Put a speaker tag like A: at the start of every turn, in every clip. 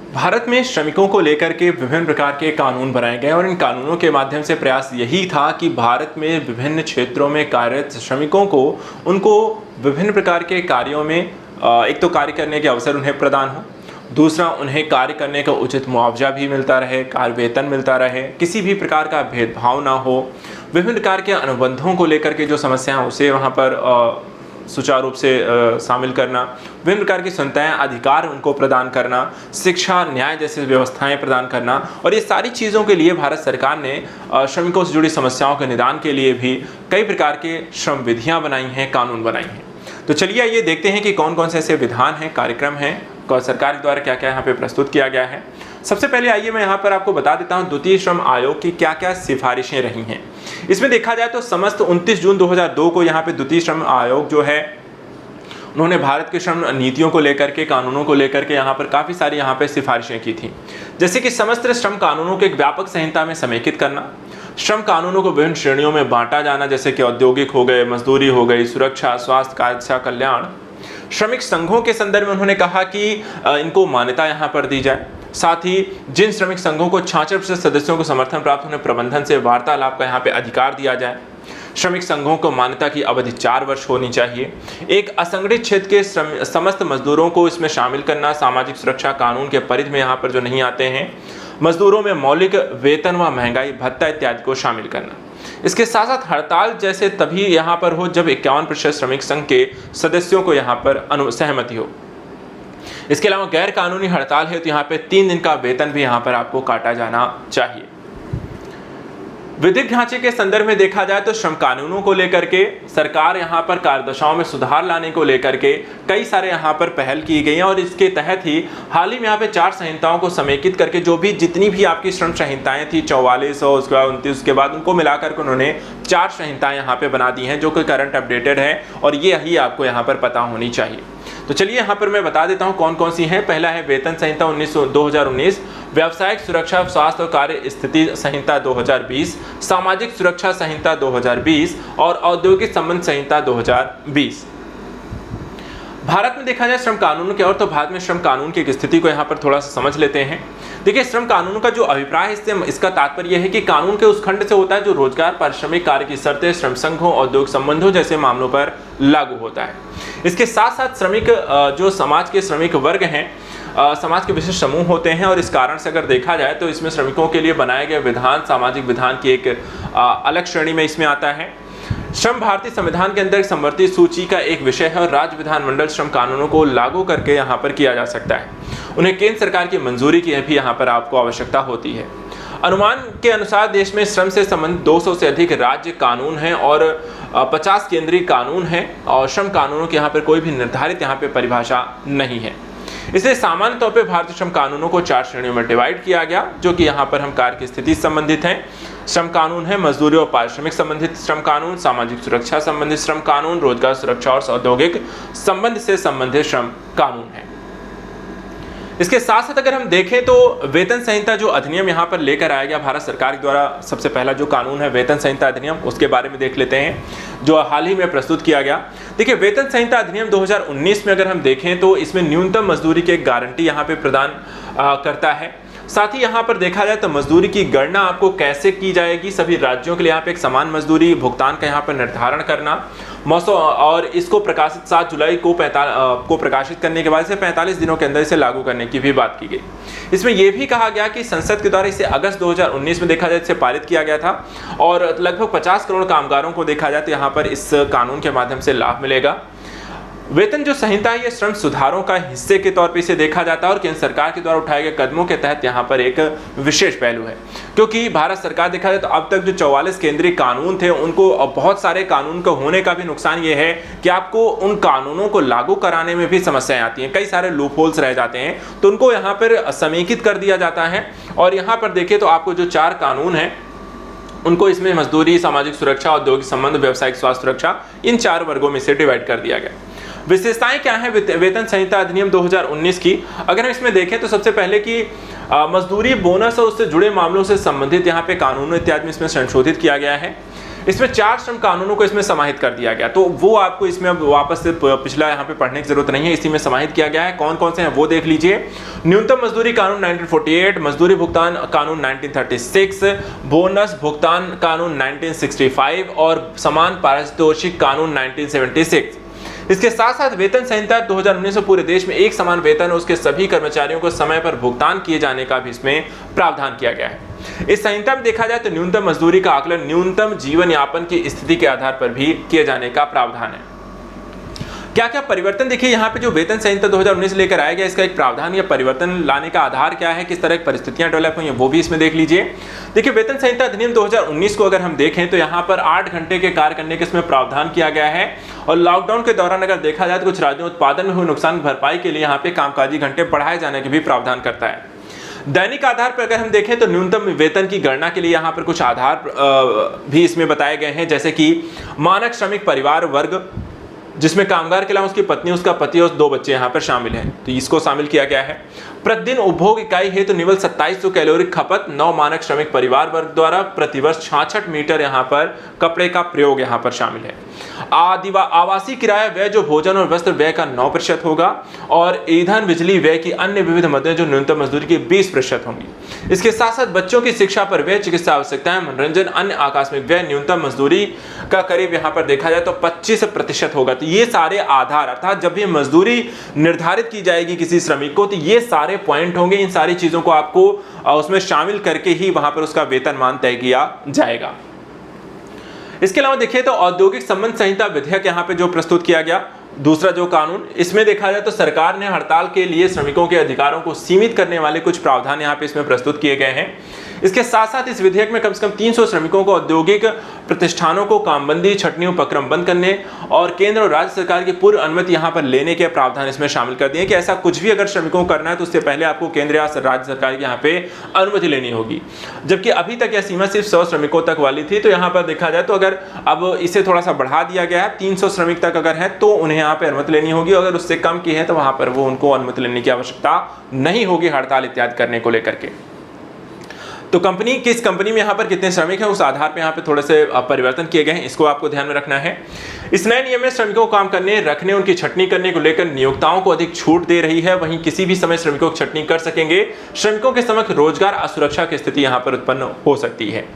A: भारत में श्रमिकों को लेकर के विभिन्न प्रकार के कानून बनाए गए और इन कानूनों के माध्यम से प्रयास यही था कि भारत में विभिन्न क्षेत्रों में कार्यरत श्रमिकों को उनको विभिन्न प्रकार के कार्यों में एक तो कार्य करने के अवसर उन्हें प्रदान हो, दूसरा उन्हें कार्य करने का उचित मुआवजा भी मिलता रहे, कार्य वेतन मिलता रहे, किसी भी प्रकार का भेदभाव ना हो, विभिन्न प्रकार के अनुबंधों को लेकर के जो समस्याएं उसे वहाँ पर सुचारू रूप से शामिल करना, विभिन्न प्रकार की सुविधाएं अधिकार उनको प्रदान करना, शिक्षा न्याय जैसी व्यवस्थाएं प्रदान करना। और ये सारी चीज़ों के लिए भारत सरकार ने श्रमिकों से जुड़ी समस्याओं के निदान के लिए भी कई प्रकार के श्रम विधियां बनाई हैं, कानून बनाई हैं। तो चलिए आइए देखते हैं कि कौन कौन से ऐसे विधान हैं, कार्यक्रम हैं, सरकार द्वारा क्या क्या यहाँ पे प्रस्तुत किया गया है। सबसे पहले आइए मैं यहाँ पर आपको बता देता हूँ द्वितीय श्रम आयोग की क्या क्या सिफारिशें रही हैं। इसमें देखा जाए तो समस्त 29 जून 2002 को यहाँ पे द्वितीय श्रम आयोग जो है उन्होंने भारत के श्रम नीतियों को लेकर के, कानूनों को लेकर के यहाँ पर काफ़ी सारी यहाँ पे सिफारिशें की थी। जैसे कि समस्त श्रम कानूनों को एक व्यापक संहिता में समेकित करना, श्रम कानूनों को विभिन्न श्रेणियों में बांटा जाना, जैसे कि औद्योगिक हो गए, मजदूरी हो गई, सुरक्षा, स्वास्थ्य, कायदा कल्याण। श्रमिक संघों के संदर्भ में उन्होंने कहा कि इनको मान्यता यहाँ पर दी जाए। साथ ही जिन श्रमिक संघों को 66% सदस्यों को समर्थन प्राप्त होने प्रबंधन से वार्तालाप का यहाँ पे अधिकार दिया जाए। श्रमिक संघों को मान्यता की अवधि 4 वर्ष होनी चाहिए। एक असंगठित क्षेत्र के समस्त मजदूरों को इसमें शामिल करना, सामाजिक सुरक्षा कानून के परिधि में यहाँ पर जो नहीं आते हैं, मजदूरों में मौलिक वेतन व महंगाई भत्ता इत्यादि को शामिल करना। इसके साथ साथ हड़ताल जैसे तभी यहाँ पर हो जब 51% श्रमिक संघ के सदस्यों को यहाँ पर सहमति हो। इसके अलावा गैर कानूनी हड़ताल है तो यहाँ पे 3 दिन का वेतन भी यहाँ पर आपको काटा जाना चाहिए। विधिक ढांचे के संदर्भ में देखा जाए तो श्रम कानूनों को लेकर के सरकार यहाँ पर कार्यदशाओं में सुधार लाने को लेकर के कई सारे यहाँ पर पहल की गई हैं और इसके तहत ही हाल ही में यहाँ पे 4 संहिताओं को समेकित करके जो भी जितनी भी आपकी श्रम संहिताएं थी 44 और उसके बाद 29 के बाद उनको मिलाकर के उन्होंने 4 संहिताएं यहाँ पे बना दी हैं जो कि करंट अपडेटेड है और ये ही आपको यहाँ पर पता होनी चाहिए। तो चलिए यहाँ पर मैं बता देता हूँ कौन कौन सी हैं। पहला है वेतन संहिता 2019, व्यावसायिक सुरक्षा स्वास्थ्य और कार्य स्थिति संहिता 2020, सामाजिक सुरक्षा संहिता 2020 और औद्योगिक संबंध संहिता 2020। भारत में देखा जाए श्रम कानून के और तो भारत में श्रम कानून की स्थिति को यहाँ पर थोड़ा सा समझ लेते हैं। देखिए श्रम कानून का जो अभिप्राय है इसका तात्पर्य यह है कि कानून के उस खंड से होता है जो रोजगार, पारिश्रमिक कार्य की शर्तें, श्रम संघों, औद्योगिक संबंधों जैसे मामलों पर लागू होता है। इसके साथ साथ श्रमिक जो समाज के श्रमिक वर्ग हैं, समाज के विशिष्ट समूह होते हैं और इस कारण से अगर देखा जाए तो इसमें श्रमिकों के लिए बनाए गए विधान सामाजिक विधान की एक अलग श्रेणी में इसमें आता है। श्रम भारतीय संविधान के अंदर संवर्धित सूची का एक विषय है और राज्य विधानमंडल श्रम कानूनों को लागू करके यहाँ पर किया जा सकता है। उन्हें केंद्र सरकार की मंजूरी की भी यहाँ पर आपको आवश्यकता होती है। अनुमान के अनुसार देश में श्रम से संबंधित 200 से अधिक राज्य कानून हैं और 50 केंद्रीय कानून हैं और श्रम कानूनों के यहाँ पर कोई भी निर्धारित यहाँ पे परिभाषा नहीं है। इसलिए सामान्य तौर पे भारतीय श्रम कानूनों को 4 श्रेणियों में डिवाइड किया गया, जो कि यहाँ पर हम कार्य की स्थिति से संबंधित हैं। श्रम कानून है मजदूरी और पारिश्रमिक संबंधित श्रम कानून, सामाजिक सुरक्षा संबंधित श्रम कानून, रोजगार सुरक्षा और औद्योगिक संबंध से संबंधित श्रम कानून है। इसके साथ साथ अगर हम देखें तो वेतन संहिता जो अधिनियम यहाँ पर लेकर आया गया भारत सरकार द्वारा, सबसे पहला जो कानून है वेतन संहिता अधिनियम, उसके बारे में देख लेते हैं जो हाल ही में प्रस्तुत किया गया। देखिए वेतन संहिता अधिनियम 2019 में अगर हम देखें तो इसमें न्यूनतम मजदूरी की एक गारंटी यहाँ पे प्रदान करता है। साथ ही यहाँ पर देखा जाए तो मजदूरी की गणना आपको कैसे की जाएगी, सभी राज्यों के लिए यहाँ पे एक समान मजदूरी भुगतान का यहाँ पर निर्धारण करना, मौसम और इसको प्रकाशित 7 जुलाई को प्रकाशित करने के बाद से 45 दिनों के अंदर इसे लागू करने की भी बात की गई। इसमें यह भी कहा गया कि संसद के द्वारा इसे अगस्त 2019 में देखा जाए इसे पारित किया गया था और लगभग 50 करोड़ कामगारों को देखा जाए तो यहाँ पर इस कानून के माध्यम से लाभ मिलेगा। वेतन जो संहिता है ये श्रम सुधारों का हिस्से के तौर पे इसे देखा जाता है और केंद्र सरकार के द्वारा उठाए गए कदमों के तहत यहाँ पर एक विशेष पहलू है, क्योंकि भारत सरकार देखा जाए तो अब तक जो 44 केंद्रीय कानून थे उनको बहुत सारे कानून का होने का भी नुकसान ये है कि आपको उन कानूनों को लागू कराने में भी समस्याएं आती हैं, कई सारे लूप होल्स रह जाते हैं, तो उनको यहाँ पर समेकित कर दिया जाता है। और यहाँ पर देखें तो आपको जो 4 कानून हैं उनको इसमें मजदूरी, सामाजिक सुरक्षा, औद्योगिक संबंध, व्यावसायिक स्वास्थ्य सुरक्षा, इन 4 वर्गों में से डिवाइड कर दिया गया। विशेषताएं क्या है वेतन संहिता अधिनियम 2019 की, अगर हम इसमें देखें तो सबसे पहले कि मजदूरी, बोनस और उससे जुड़े मामलों से संबंधित यहाँ पे कानून इत्यादि में इसमें संशोधित किया गया है। इसमें 4 श्रम कानूनों को इसमें समाहित कर दिया गया, तो वो आपको इसमें अब वापस से पिछला यहाँ पे पढ़ने की जरूरत नहीं है, इसी में समाहित किया गया है। कौन कौन से हैं वो देख लीजिए। न्यूनतम मजदूरी कानून 1948, मजदूरी भुगतान कानून 1936, बोनस भुगतान कानून 1965 और समान पारितोषिक कानून 1976। इसके साथ साथ वेतन संहिता 2019 में पूरे देश में एक समान वेतन उसके सभी कर्मचारियों को समय पर भुगतान किए जाने का भी इसमें प्रावधान किया गया है। इस संहिता में देखा जाए तो न्यूनतम मजदूरी का आकलन न्यूनतम जीवन यापन की स्थिति के आधार पर भी किए जाने का प्रावधान है। क्या क्या परिवर्तन देखिए यहाँ पे जो वेतन संहिता 2019 लेकर आया गया, इसका एक प्रावधान या परिवर्तन लाने का आधार क्या है, किस तरह की परिस्थितियां डेवलप हुई हैं, वो भी इसमें देख लीजिए। देखिए वेतन संहिता अधिनियम 2019 को अगर हम देखें तो यहाँ पर 8 घंटे के कार्य करने के इसमें प्रावधान किया गया है और लॉकडाउन के दौरान अगर देखा जाए तो कुछ राज्यों में उत्पादन में हुए नुकसान भरपाई के लिए यहाँ पे कामकाजी घंटे बढ़ाए जाने के भी प्रावधान करता है। दैनिक आधार पर अगर हम देखें तो न्यूनतम वेतन की गणना के लिए यहाँ पर कुछ आधार भी इसमें बताए गए हैं, जैसे कि मानक श्रमिक परिवार वर्ग जिसमें कामगार के अलावा उसकी पत्नी, उसका पति और 2 बच्चे यहाँ पर शामिल हैं, तो इसको शामिल किया गया है। प्रतिदिन उपभोग इकाई है तो निवल 2700 कैलोरी खपत 9 मानक श्रमिक परिवार वर्ग द्वारा प्रतिवर्ष 66 मीटर यहाँ पर कपड़े का प्रयोग यहाँ पर शामिल है। आवासीय किराया व्यय जो भोजन और वस्त्र व्यय का 9% होगा और ईंधन बिजली व्यय की अन्य विविध मदें जो न्यूनतम मजदूरी की 20% होंगी। इसके साथ साथ बच्चों की शिक्षा पर व्यय, चिकित्सा आवश्यकताएं, मनोरंजन, अन्य आकस्मिक व्यय न्यूनतम मजदूरी का करीब यहाँ पर देखा जाए तो 25% होगा। तो ये सारे आधार, अर्थात जब भी मजदूरी निर्धारित की जाएगी किसी श्रमिक को तो ये सारे पॉइंट होंगे, इन सारी चीजों को आपको उसमें शामिल करके ही वहां पर उसका वेतनमान तय किया जाएगा। इसके अलावा देखिए तो औद्योगिक संबंध संहिता विधेयक यहाँ पे जो प्रस्तुत किया गया, दूसरा जो कानून, इसमें देखा जाए तो सरकार ने हड़ताल के लिए श्रमिकों के अधिकारों को सीमित करने वाले कुछ प्रावधान यहाँ पे इसमें प्रस्तुत किए गए हैं। इसके साथ साथ इस विधेयक में कम से कम 300 श्रमिकों को औद्योगिक प्रतिष्ठानों को कामबंदी, छटनी उपक्रम बंद करने और केंद्र और राज्य सरकार की पूर्व अनुमति यहाँ पर लेने के प्रावधान इसमें शामिल कर दिए कि ऐसा कुछ भी अगर श्रमिकों को करना है तो उससे पहले आपको केंद्र या राज्य सरकार की यहाँ पे अनुमति लेनी होगी। जबकि अभी तक यह सीमा सिर्फ 100 श्रमिकों तक वाली थी, तो यहाँ पर देखा जाए तो अगर अब इसे थोड़ा सा बढ़ा दिया गया है, 300 श्रमिक तक अगर है तो उन्हें यहाँ पे अनुमति लेनी होगी, अगर उससे कम की है तो वहां पर वो उनको अनुमति लेने की आवश्यकता नहीं होगी हड़ताल इत्यादि करने को लेकर के। तो कंपनी, किस कंपनी में यहाँ पर कितने श्रमिक हैं उस आधार पे यहाँ पे थोड़े से परिवर्तन किए गए हैं, इसको आपको ध्यान में रखना है। इस नए नियम में श्रमिकों को काम करने, रखने, उनकी छटनी करने को लेकर नियोक्ताओं को अधिक छूट दे रही है। वहीं किसी भी समय श्रमिकों की छटनी कर सकेंगे। श्रमिकों के समक्ष रोजगार असुरक्षा की स्थिति यहाँ पर उत्पन्न हो सकती है।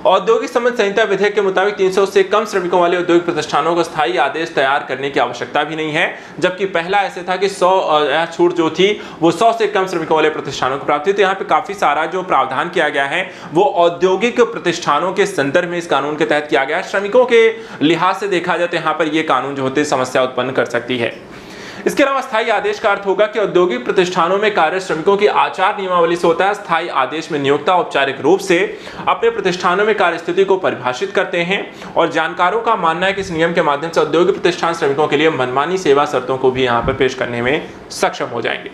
A: औद्योगिक संबंध संहिता विधेयक के मुताबिक 300 से कम श्रमिकों वाले औद्योगिक प्रतिष्ठानों को स्थायी आदेश तैयार करने की आवश्यकता भी नहीं है, जबकि पहला ऐसे था कि 100 छूट जो थी वो 100 से कम श्रमिकों वाले प्रतिष्ठानों को प्राप्त थी। तो यहाँ पे काफी सारा जो प्रावधान किया गया है वो औद्योगिक प्रतिष्ठानों के संदर्भ में इस कानून के तहत किया गया है। श्रमिकों के लिहाज से देखा जाए तो यहाँ पर ये कानून जो होते समस्या उत्पन्न कर सकती है। इसके अलावा स्थायी आदेश का अर्थ होगा कि औद्योगिक प्रतिष्ठानों में कार्यरत श्रमिकों की आचार नियमावली से होता है। स्थायी आदेश में नियोक्ता औपचारिक रूप से अपने प्रतिष्ठानों में कार्य स्थिति को परिभाषित करते हैं और जानकारों का मानना है कि इस नियम के माध्यम से औद्योगिक प्रतिष्ठान श्रमिकों के लिए मनमानी सेवा शर्तों को भी यहाँ पर पेश करने में सक्षम हो जाएंगे।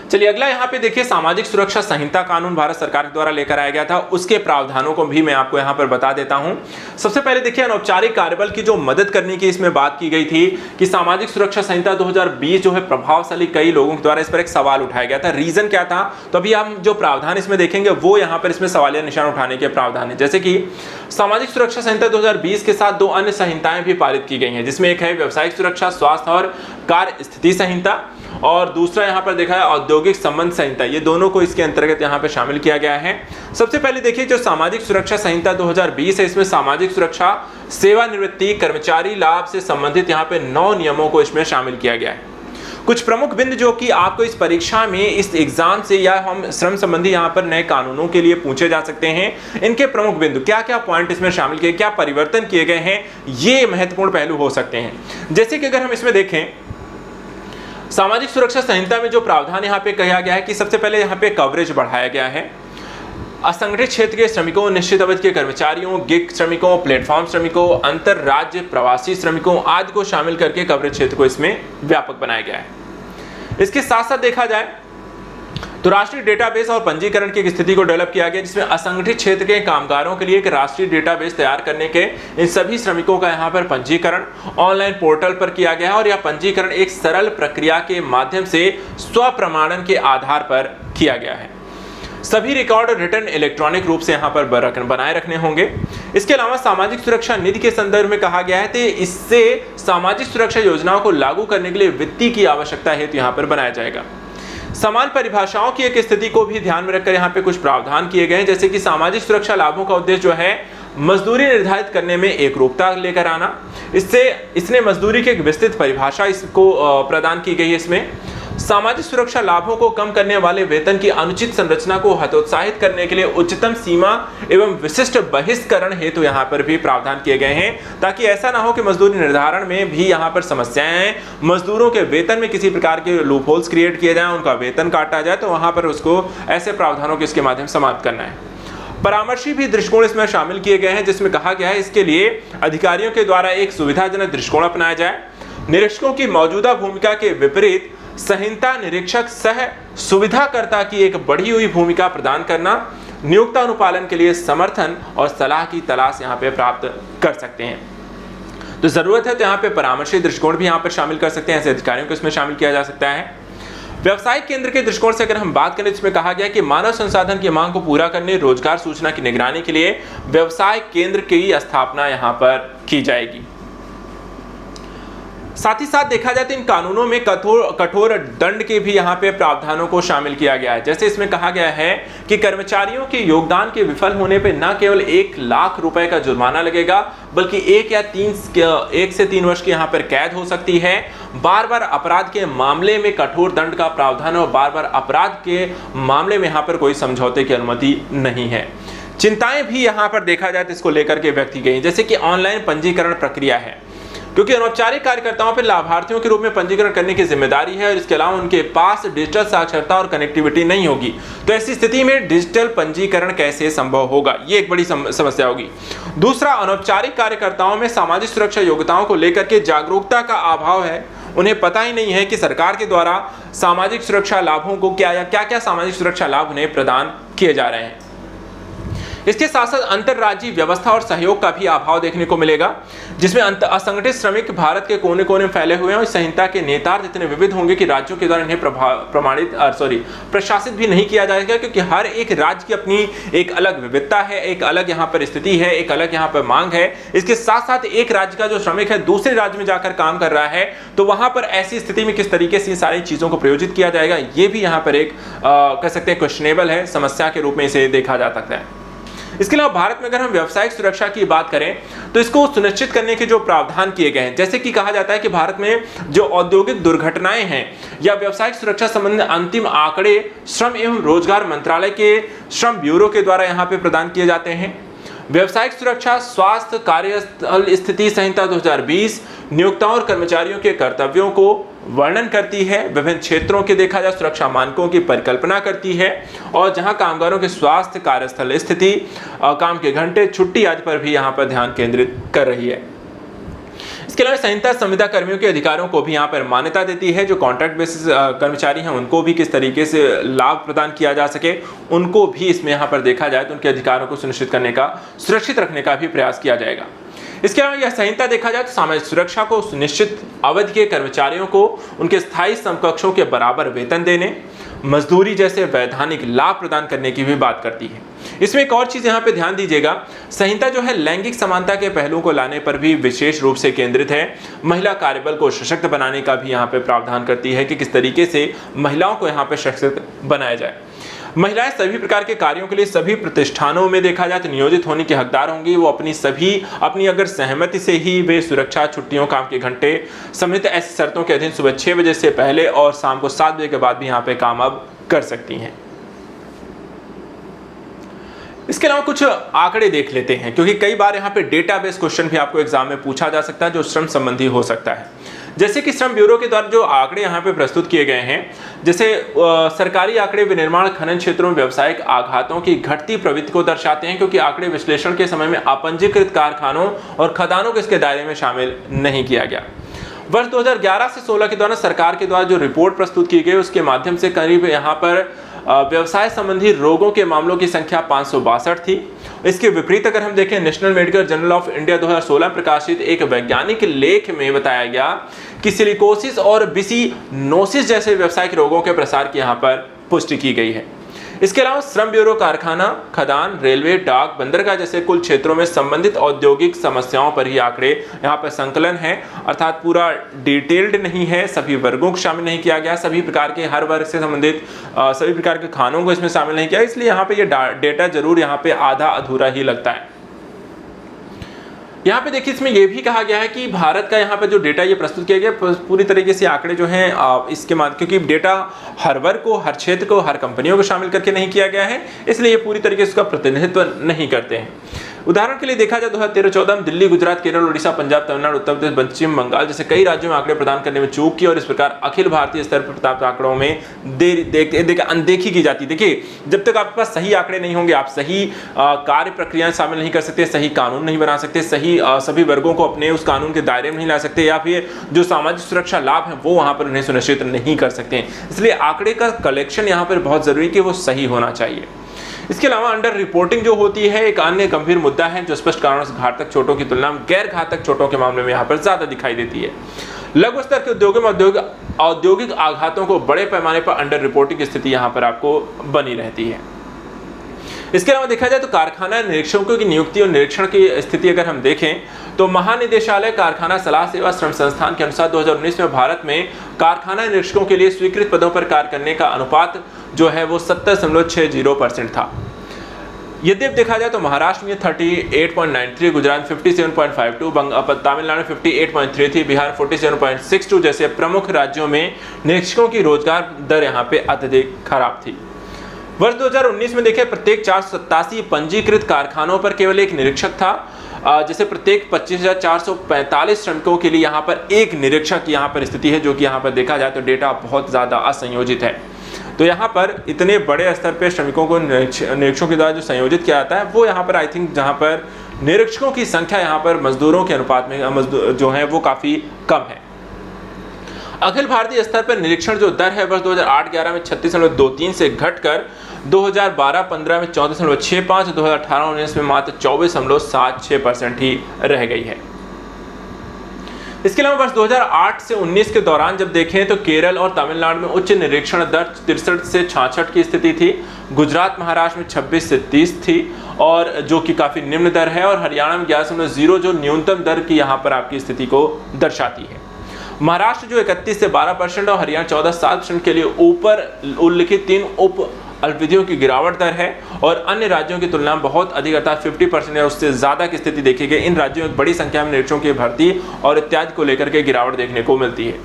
A: चलिए अगला यहाँ पे देखिए, सामाजिक सुरक्षा संहिता कानून भारत सरकार द्वारा लेकर आया गया था, उसके प्रावधानों को भी मैं आपको यहाँ पर बता देता हूँ। सबसे पहले देखिए अनौपचारिक कार्यबल की जो मदद करने की इसमें बात की गई थी कि सामाजिक सुरक्षा संहिता 2020 जो है प्रभावशाली, कई लोगों के द्वारा इस पर एक सवाल उठाया गया था। रीजन क्या था, तो अभी हम जो प्रावधान इसमें देखेंगे वो यहाँ पर इसमें सवालिया निशान उठाने के प्रावधान है। जैसे कि सामाजिक सुरक्षा संहिता 2020 के साथ 2 अन्य संहिताएं भी पारित की गई हैं, जिसमें एक है व्यावसायिक सुरक्षा, स्वास्थ्य और कार्य स्थिति संहिता और दूसरा यहाँ पर देखा है औद्योगिक संबंध संहिता। ये दोनों को इसके अंतर्गत यहाँ पे शामिल किया गया है। सबसे पहले देखिए जो सामाजिक सुरक्षा संहिता 2020 है, इसमें सामाजिक सुरक्षा, सेवानिवृत्ति, कर्मचारी लाभ से संबंधित यहाँ पे 9 नियमों को इसमें शामिल किया गया है। कुछ प्रमुख बिंदु जो कि आपको इस परीक्षा में, इस एग्जाम से या हम श्रम संबंधी यहाँ पर नए कानूनों के लिए पूछे जा सकते हैं। इनके प्रमुख बिंदु क्या क्या पॉइंट इसमें शामिल किए, क्या परिवर्तन किए गए हैं, ये महत्वपूर्ण पहलू हो सकते हैं। जैसे कि अगर हम इसमें देखें सामाजिक सुरक्षा संहिता में जो प्रावधान यहाँ पे कहा गया है कि सबसे पहले यहाँ पे कवरेज बढ़ाया गया है। असंगठित क्षेत्र के श्रमिकों, निश्चित अवधि के कर्मचारियों, गिग श्रमिकों, प्लेटफॉर्म श्रमिकों, अंतर राज्य प्रवासी श्रमिकों आदि को शामिल करके कवरेज क्षेत्र को इसमें व्यापक बनाया गया है। इसके साथ साथ देखा जाए तो राष्ट्रीय डेटाबेस और पंजीकरण की स्थिति को डेवलप किया गया, जिसमें असंगठित क्षेत्र के कामगारों के लिए एक राष्ट्रीय डेटाबेस तैयार करने के इन सभी श्रमिकों का यहाँ पर पंजीकरण ऑनलाइन पोर्टल पर किया गया है और यह पंजीकरण एक सरल प्रक्रिया के माध्यम से स्व प्रमाणन के आधार पर किया गया है। सभी रिकॉर्ड रिटर्न इलेक्ट्रॉनिक रूप से यहाँ पर बनाए रखने होंगे। इसके अलावा सामाजिक सुरक्षा निधि के संदर्भ में कहा गया है कि इससे सामाजिक सुरक्षा योजनाओं को लागू करने के लिए वित्तीय की आवश्यकता है तो यहाँ पर बनाया जाएगा। समान परिभाषाओं की एक स्थिति को भी ध्यान में रखकर यहाँ पे कुछ प्रावधान किए गए हैं, जैसे कि सामाजिक सुरक्षा लाभों का उद्देश्य जो है मजदूरी निर्धारित करने में एकरूपता लेकर आना। इसने मजदूरी की एक विस्तृत परिभाषा इसको प्रदान की गई है। इसमें सामाजिक सुरक्षा लाभों को कम करने वाले वेतन की अनुचित संरचना को हतोत्साहित करने के लिए उच्चतम सीमा एवं विशिष्ट बहिष्करण हेतु तो यहाँ पर भी प्रावधान किए गए हैं, ताकि ऐसा ना हो कि मजदूरी निर्धारण में भी यहाँ पर समस्याएं हैं, मजदूरों के वेतन में किसी प्रकार के लूपहोल्स क्रिएट किए जाए, उनका वेतन काटा जाए, तो वहां पर उसको ऐसे प्रावधानों के इसके माध्यम से समाप्त करना है। परामर्शी भी दृष्टिकोण इसमें शामिल किए गए हैं, जिसमें कहा गया है इसके लिए अधिकारियों के द्वारा एक सुविधाजनक दृष्टिकोण अपनाया जाए। निरीक्षकों की मौजूदा भूमिका के विपरीत संहिता निरीक्षक सह सुविधाकर्ता की एक बढ़ी हुई भूमिका प्रदान करना, नियोक्ता अनुपालन के लिए समर्थन और सलाह की तलाश यहाँ पे प्राप्त कर सकते हैं। तो जरूरत है तो यहाँ पे परामर्शी दृष्टिकोण भी यहाँ पर शामिल कर सकते हैं, ऐसे अधिकारियों को इसमें शामिल किया जा सकता है। व्यवसायिक केंद्र के दृष्टिकोण से अगर हम बात करें, इसमें कहा गया कि मानव संसाधन की मांग को पूरा करने, रोजगार सूचना की निगरानी के लिए व्यवसाय केंद्र की स्थापना यहाँ पर की जाएगी। साथ ही साथ देखा जाए तो इन कानूनों में कठोर दंड के भी यहाँ पे प्रावधानों को शामिल किया गया है। जैसे इसमें कहा गया है कि कर्मचारियों के योगदान के विफल होने पे न केवल 1 लाख रुपए का जुर्माना लगेगा, बल्कि 1 से 3 वर्ष की यहाँ पर कैद हो सकती है। बार बार अपराध के मामले में कठोर दंड का प्रावधान और बार बार अपराध के मामले में यहाँ पर कोई समझौते की अनुमति नहीं है। चिंताएं भी यहाँ पर देखा जाए तो इसको लेकर के व्यक्त की गई, जैसे कि ऑनलाइन पंजीकरण प्रक्रिया है, क्योंकि अनौपचारिक कार्यकर्ताओं पर लाभार्थियों के रूप में पंजीकरण करने की जिम्मेदारी है और इसके अलावा उनके पास डिजिटल साक्षरता और कनेक्टिविटी नहीं होगी, तो ऐसी स्थिति में डिजिटल पंजीकरण कैसे संभव होगा, ये एक बड़ी समस्या होगी। दूसरा, अनौपचारिक कार्यकर्ताओं में सामाजिक सुरक्षा योग्यताओं को लेकर के जागरूकता का अभाव है। उन्हें पता ही नहीं है कि सरकार के द्वारा सामाजिक सुरक्षा लाभों को क्या सामाजिक सुरक्षा लाभ उन्हें प्रदान किए जा रहे हैं। इसके साथ साथ अंतरराज्यीय व्यवस्था और सहयोग का भी अभाव देखने को मिलेगा, जिसमें असंगठित श्रमिक भारत के कोने कोने में फैले हुए हैं और संहिता के नेतार इतने विविध होंगे कि राज्यों के द्वारा इन्हें प्रशासित भी नहीं किया जाएगा, क्योंकि हर एक राज्य की अपनी एक अलग विविधता है, एक अलग यहाँ पर स्थिति है, एक अलग यहाँ पर मांग है। इसके साथ साथ एक राज्य का जो श्रमिक है दूसरे राज्य में जाकर काम कर रहा है, तो वहां पर ऐसी स्थिति में किस तरीके से सारी चीजों को प्रयोजित किया जाएगा, ये भी यहाँ पर एक कह सकते हैं क्वेश्चनेबल है, समस्या के रूप में इसे देखा जा सकता है। इसके अलावा भारत में अगर हम व्यावसायिक सुरक्षा की बात करें तो इसको सुनिश्चित करने के जो प्रावधान किए गए हैं, जैसे कि कहा जाता है कि भारत में जो औद्योगिक दुर्घटनाएं हैं या व्यावसायिक सुरक्षा संबंधी अंतिम आंकड़े श्रम एवं रोजगार मंत्रालय के श्रम ब्यूरो के द्वारा यहाँ पे प्रदान किए जाते हैं। व्यावसायिक सुरक्षा स्वास्थ्य कार्यस्थल स्थिति संहिता 2020 नियोक्ताओं और कर्मचारियों के कर्तव्यों को वर्णन करती है, विभिन्न क्षेत्रों के देखा जाए सुरक्षा मानकों की परिकल्पना करती है और जहां कामगारों के स्वास्थ्य, कार्यस्थल स्थिति, काम के घंटे, छुट्टी आदि पर भी यहां पर ध्यान केंद्रित कर रही है। इसके अलावा संहिता संविदा कर्मियों के अधिकारों को भी यहाँ पर मान्यता देती है। जो कॉन्ट्रैक्ट बेसिस कर्मचारी हैं उनको भी किस तरीके से लाभ प्रदान किया जा सके, उनको भी इसमें यहाँ पर देखा जाए तो उनके अधिकारों को सुनिश्चित करने का, सुरक्षित रखने का भी प्रयास किया जाएगा। इसके अलावा यह संहिता देखा जाए तो सामाजिक सुरक्षा को निश्चित अवधि के कर्मचारियों को उनके स्थायी समकक्षों के बराबर वेतन देने, मजदूरी जैसे वैधानिक लाभ प्रदान करने की भी बात करती है। इसमें एक और चीज यहाँ पे ध्यान दीजिएगा, संहिता जो है लैंगिक समानता के पहलुओं को लाने पर भी विशेष रूप से केंद्रित है। महिला कार्यबल को सशक्त बनाने का भी यहाँ पे प्रावधान करती है कि किस तरीके से महिलाओं को यहाँ पे सशक्त बनाया जाए। महिलाएं सभी प्रकार के कार्यों के लिए सभी प्रतिष्ठानों में देखा जाए तो नियोजित होने के हकदार होंगी। वो अपनी अगर सहमति से ही वे सुरक्षा, छुट्टियों, काम के घंटे समेत ऐसी शर्तों के अधीन सुबह 6 बजे से पहले और शाम को 7 बजे के बाद भी यहाँ पे काम अब कर सकती हैं। इसके अलावा कुछ आंकड़े देख लेते हैं, क्योंकि कई बार यहाँ पे डेटाबेस क्वेश्चन भी आपको एग्जाम में पूछा जा सकता है जो श्रम संबंधी हो सकता है। जैसे कि श्रम ब्यूरो के द्वारा जो आंकड़े यहाँ पे प्रस्तुत किए गए हैं, जैसे सरकारी आंकड़े विनिर्माण खनन क्षेत्रों में व्यावसायिक आघातों की घटती प्रवृत्ति को दर्शाते हैं, क्योंकि आंकड़े विश्लेषण के समय में अपंजीकृत कारखानों और खदानों को इसके दायरे में शामिल नहीं किया गया। वर्ष 2011 से 16 के दौरान सरकार के द्वारा जो रिपोर्ट प्रस्तुत की गई उसके माध्यम से करीब यहाँ पर व्यवसाय संबंधी रोगों के मामलों की संख्या 562 थी। इसके विपरीत अगर हम देखें, national medical journal of India 2016 में प्रकाशित एक वैज्ञानिक लेख में बताया गया कि सिलिकोसिस और बिसिनोसिस जैसे व्यावसायिक रोगों के प्रसार की यहाँ पर पुष्टि की गई है। इसके अलावा श्रम ब्यूरो कारखाना, खदान, रेलवे, डाक, बंदरगाह जैसे कुल क्षेत्रों में संबंधित औद्योगिक समस्याओं पर ही आंकड़े यहाँ पर संकलन है, अर्थात पूरा डिटेल्ड नहीं है, सभी वर्गों को शामिल नहीं किया गया, सभी प्रकार के हर वर्ग से संबंधित सभी प्रकार के खानों को इसमें शामिल नहीं किया, इसलिए यहाँ पे ये डेटा जरूर यहाँ पे आधा अधूरा ही लगता है। यहाँ पे देखिए इसमें यह भी कहा गया है कि भारत का यहाँ पे जो डेटा ये प्रस्तुत किया गया पूरी तरीके से आंकड़े जो हैं इसके माध्यम, क्योंकि डेटा हर वर्ग को, हर क्षेत्र को, हर कंपनियों को शामिल करके नहीं किया गया है, इसलिए ये पूरी तरीके से उसका प्रतिनिधित्व नहीं करते हैं। उदाहरण के लिए देखा जाए 2013-14 में दिल्ली, गुजरात, केरल, उड़ीसा, पंजाब, तमिलनाडु, उत्तर प्रदेश, पश्चिम बंगाल जैसे कई राज्यों में आंकड़े प्रदान करने में चूक की और इस प्रकार अखिल भारतीय स्तर पर प्राप्त आंकड़ों में अनदेखी की जाती। देखिए, जब तक आपके पास सही आंकड़े नहीं होंगे, आप सही कार्य प्रक्रियाएं शामिल नहीं कर सकते, सही कानून नहीं बना सकते, सही सभी वर्गों को अपने उस कानून के दायरे में नहीं ला सकते, या फिर जो सामाजिक सुरक्षा लाभ है वो वहां पर उन्हें सुनिश्चित नहीं कर सकते। इसलिए आंकड़े का कलेक्शन यहाँ पर बहुत जरूरी है कि वो सही होना चाहिए। इसके अलावा अंडर रिपोर्टिंग जो होती है एक अन्य गंभीर मुद्दा है जो स्पष्ट कारणों से घातक चोटों की तुलना में गैर घातक चोटों के मामले में यहाँ पर ज्यादा दिखाई देती है। लघु स्तर के उद्योगों में औद्योगिक आघातों को बड़े पैमाने पर अंडर रिपोर्टिंग की स्थिति यहाँ पर आपको बनी रहती है। इसके अलावा देखा जाए तो कारखाना निरीक्षकों की नियुक्ति और निरीक्षण की स्थिति अगर हम देखें तो महानिदेशालय कारखाना सलाह सेवा श्रम संस्थान के अनुसार 2019 में भारत में कारखाना निरीक्षकों के लिए स्वीकृत पदों पर कार्य करने का अनुपात जो है वो 70.60% था। यदि देखा जाए तो महाराष्ट्र में 38.93, गुजरात 57.52, तमिलनाडु 58.33, बिहार 47.62 जैसे प्रमुख राज्यों में निरीक्षकों की रोजगार दर यहाँ पे अत्यधिक खराब थी। वर्ष 2019 में देखें प्रत्येक 487 पंजीकृत कारखानों पर केवल एक निरीक्षक था, जैसे प्रत्येक 25,445 श्रमिकों के लिए यहाँ पर एक निरीक्षक यहाँ पर स्थिति है, जो कि यहाँ पर देखा जाए तो डेटा बहुत ज़्यादा असंयोजित है। तो यहाँ पर इतने बड़े स्तर पर श्रमिकों को निरीक्षकों के द्वारा जो संयोजित किया जाता है वो यहाँ पर आई थिंक जहाँ पर निरीक्षकों की संख्या यहाँ पर मजदूरों के अनुपात में जो है वो काफ़ी कम है। अखिल भारतीय स्तर पर निरीक्षण जो दर है वर्ष 2008-11 में 36.23 से घटकर 2012-15 में 34.65, 2018-19 में मात्र 24.76% ही रह गई है। इसके अलावा वर्ष 2008 से 19 के दौरान जब देखें तो केरल और तमिलनाडु में उच्च निरीक्षण दर 63 से 66 की स्थिति थी, गुजरात महाराष्ट्र में 26 से 30 थी और जो कि काफ़ी निम्न दर है, और हरियाणा में 11.0 जो न्यूनतम दर की यहाँ पर आपकी स्थिति को दर्शाती है। महाराष्ट्र जो 31 से 12% और हरियाणा 14.7% के लिए ऊपर उल्लिखित 3 उप अल्पविधियों की गिरावट दर है और अन्य राज्यों की तुलना में बहुत अधिक अर्थात 50% या उससे ज़्यादा की स्थिति देखी गई। इन राज्यों में बड़ी संख्या में निरीक्षकों की भर्ती और इत्यादि को लेकर के गिरावट देखने को मिलती है।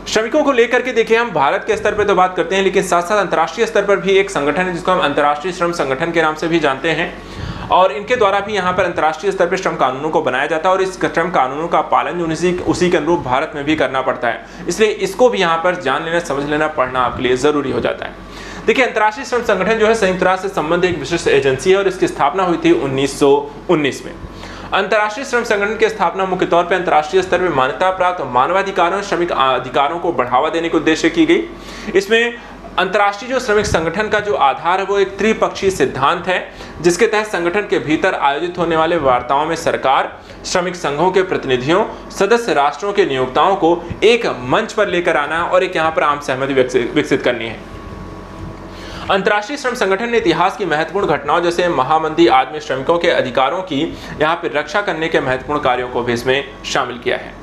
A: श्रमिकों को लेकर के देखिए हम भारत के स्तर पर तो बात करते हैं, लेकिन साथ साथ अंतर्राष्ट्रीय स्तर पर भी एक संगठन है जिसको हम अंतर्राष्ट्रीय श्रम संगठन के नाम से भी जानते हैं, और इनके द्वारा भी यहाँ पर अंतर्राष्ट्रीय स्तर पर श्रम कानूनों को बनाया जाता है और इस श्रम कानूनों का पालन उसी के अनुरूप भारत में भी करना पड़ता है। इसलिए इसको भी यहाँ पर जान लेना, समझ लेना, पढ़ना आपके लिए जरूरी हो जाता है। देखिए अंतर्राष्ट्रीय श्रम संगठन जो है संयुक्त राष्ट्र से संबंधित एक विशिष्ट एजेंसी है और इसकी स्थापना हुई थी 1919 में। अंतर्राष्ट्रीय श्रम संगठन की स्थापना मुख्य तौर पर अंतर्राष्ट्रीय स्तर पर मान्यता प्राप्त मानवाधिकारों और श्रमिक अधिकारों को बढ़ावा देने के उद्देश्य की गई। इसमें अंतर्राष्ट्रीय जो श्रमिक संगठन का जो आधार है वो एक त्रिपक्षीय सिद्धांत है, जिसके तहत संगठन के भीतर आयोजित होने वाले वार्ताओं में सरकार, श्रमिक संघों के प्रतिनिधियों, सदस्य राष्ट्रों के नियोक्ताओं को एक मंच पर लेकर आना और एक यहाँ पर आम सहमति विकसित करनी है। अंतर्राष्ट्रीय श्रम संगठन ने इतिहास की महत्वपूर्ण घटनाओं जैसे महामंदी आदि में श्रमिकों के अधिकारों की यहाँ पर रक्षा करने के महत्वपूर्ण कार्यों को भी इसमें शामिल किया है।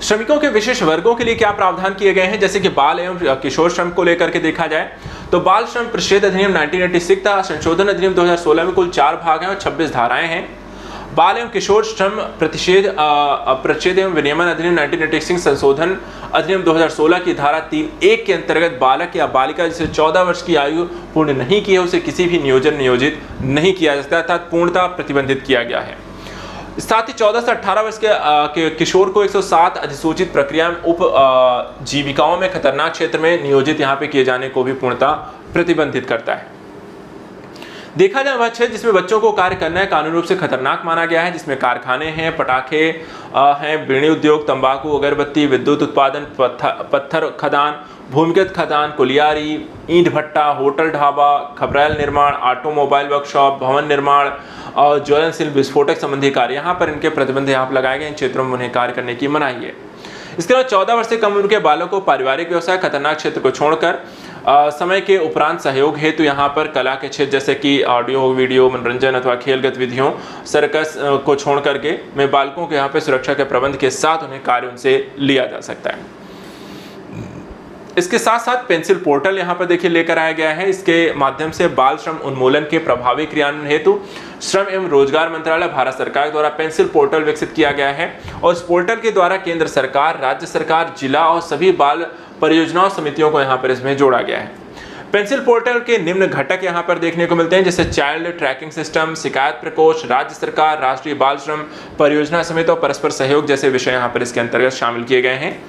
A: श्रमिकों के विशेष वर्गों के लिए क्या प्रावधान किए गए हैं, जैसे कि बाल एवं किशोर श्रम को लेकर के देखा जाए तो बाल श्रम प्रतिषेध अधिनियम 1986 था, संशोधन अधिनियम 2016 में कुल 4 भाग हैं और 26 धाराएं हैं। बाल एवं किशोर श्रम प्रतिषेध एवं विनियमन अधिनियम 1986 संशोधन अधिनियम 2016 की धारा 3(1) के अंतर्गत बालक या बालिका जिसे 14 वर्ष की आयु पूर्ण नहीं की है उसे किसी भी नियोजित नहीं किया जा सकता, अर्थात पूर्णतः प्रतिबंधित किया गया है। साथ ही 14 से 18 वर्ष के किशोर को 107 अधिसूचित प्रक्रिया में उप जीविकाओं में खतरनाक क्षेत्र में नियोजित यहाँ पे किए जाने को भी पूर्णतः प्रतिबंधित करता है। देखा जाए वह क्षेत्र जिसमें बच्चों को कार्य करना है कानूनी रूप से खतरनाक माना गया है, जिसमें कारखाने हैं, पटाखे हैं, बीड़ी उद्योग, तंबाकू, अगरबत्ती, विद्युत उत्पादन, पत्थर खदान, भूमिगत खदान, कुलियारी, ईंट भट्टा, होटल ढाबा, खपरेल निर्माण, ऑटोमोबाइल वर्कशॉप, भवन निर्माण और ज्वलनशील विस्फोटक संबंधी कार्य, यहाँ पर इनके प्रतिबंध यहाँ पर लगाए गए। इन क्षेत्रों में उन्हें कार्य करने की मनाही है। इसके अलावा 14 वर्ष से कम उम्र के बालकों को पारिवारिक व्यवसाय, खतरनाक क्षेत्र को छोड़कर समय के उपरांत सहयोग हेतु यहाँ पर कला के क्षेत्र जैसे कि ऑडियो, वीडियो, मनोरंजन अथवा खेल गतिविधियों, सर्कस को छोड़ करके में बालकों के यहाँ पे सुरक्षा के प्रबंध के साथ उन्हें कार्य उनसे लिया जा सकता है। इसके साथ साथ पेंसिल पोर्टल यहाँ पर देखिए लेकर आया गया है। इसके माध्यम से बाल श्रम उन्मूलन के प्रभावी क्रियान्वयन हेतु श्रम एवं रोजगार मंत्रालय भारत सरकार द्वारा पेंसिल पोर्टल विकसित किया गया है और इस पोर्टल के द्वारा केंद्र सरकार, राज्य सरकार, जिला और सभी बाल परियोजनाओं समितियों को यहाँ पर इसमें जोड़ा गया है। पेंसिल पोर्टल के निम्न घटक यहाँ पर देखने को मिलते हैं, जैसे चाइल्ड ट्रैकिंग सिस्टम, शिकायत प्रकोष्ठ, राज्य सरकार, राष्ट्रीय बाल श्रम परियोजना समिति और परस्पर सहयोग जैसे विषय यहाँ पर इसके अंतर्गत शामिल किए गए हैं।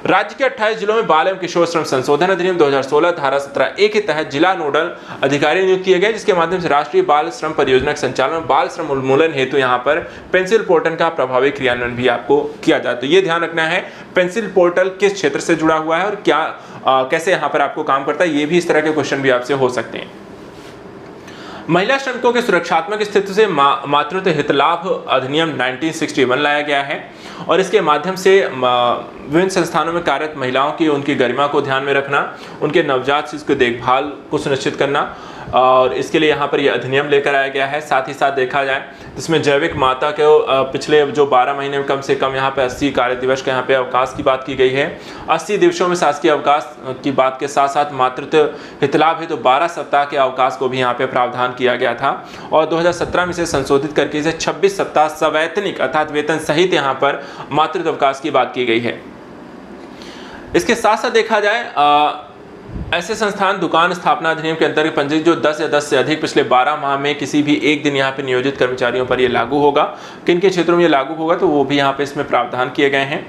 A: राज्य के 28 जिलों में बाल एवं किशोर श्रम संशोधन अधिनियम 2016 धारा 17A के तहत जिला नोडल अधिकारी नियुक्त किए गए, जिसके माध्यम से राष्ट्रीय बाल श्रम परियोजना के संचालन, बाल श्रम उन्मूलन हेतु यहाँ पर पेंसिल पोर्टल का प्रभावी क्रियान्वयन भी आपको किया जाए। तो ये ध्यान रखना है पेंसिल पोर्टल किस क्षेत्र से जुड़ा हुआ है और क्या कैसे यहाँ पर आपको काम करता है। ये भी इस तरह के क्वेश्चन भी आपसे हो सकते हैं। महिला श्रमिकों के सुरक्षात्मक स्थिति से मातृत्व हित लाभ अधिनियम 1961 लाया गया है और इसके माध्यम से विभिन्न संस्थानों में कार्यरत महिलाओं की उनकी गरिमा को ध्यान में रखना, उनके नवजात शिशु की देखभाल को सुनिश्चित करना और इसके लिए यहाँ पर यह अधिनियम लेकर आया गया है। साथ ही साथ देखा जाए इसमें जैविक माता के पिछले जो 12 महीने में कम से कम यहाँ पे 80 कार्य दिवस का यहाँ पे अवकाश की बात की गई है। 80 दिवसों में शासकीय अवकाश की बात के साथ साथ मातृत्व हितलाभ है तो 12 सप्ताह के अवकाश को भी यहाँ पे प्रावधान किया गया था और 2017 में इसे संशोधित करके इसे 26 सप्ताह सवैतनिक अर्थात वेतन सहित यहाँ पर मातृत्व अवकाश की बात की गई है। इसके साथ साथ देखा जाए ऐसे संस्थान दुकान स्थापना अधिनियम के अंतर्गत पंजीकृत जो 10 या 10 से अधिक पिछले 12 माह में किसी भी एक दिन यहाँ पे नियोजित कर्मचारियों पर ये लागू होगा। किन के क्षेत्रों में ये लागू होगा तो वो भी यहाँ पे इसमें प्रावधान किए गए हैं।